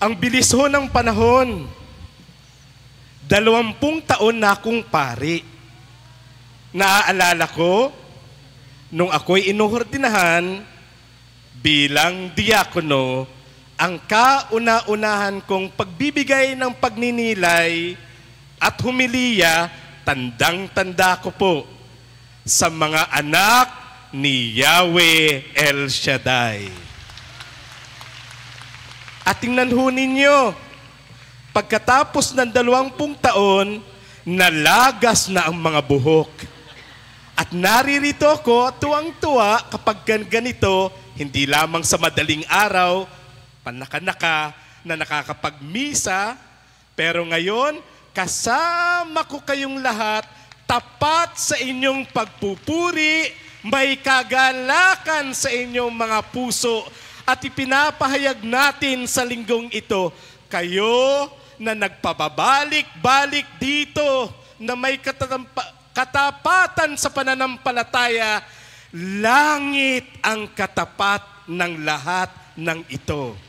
Ang bilis ho ng panahon. 20 taon na akong pari. Naaalala ko, nung ako'y inuhordinahan bilang diakono, ang kauna-unahan kong pagbibigay ng pagninilay at humiliya, tandang-tanda ko po sa mga anak ni Yahweh El Shaddai. At tingnan ho ninyo, pagkatapos ng 20 taon, nalagas na ang mga buhok. At naririto ko, tuwang-tuwa kapag ganito, hindi lamang sa madaling araw, panaka-naka na nakakapagmisa, pero ngayon, kasama ko kayong lahat, tapat sa inyong pagpupuri, may kagalakan sa inyong mga puso, at ipinapahayag natin sa linggong ito, kayo na nagpababalik-balik dito, na may katapatan sa pananampalataya, langit ang katapat ng lahat ng ito.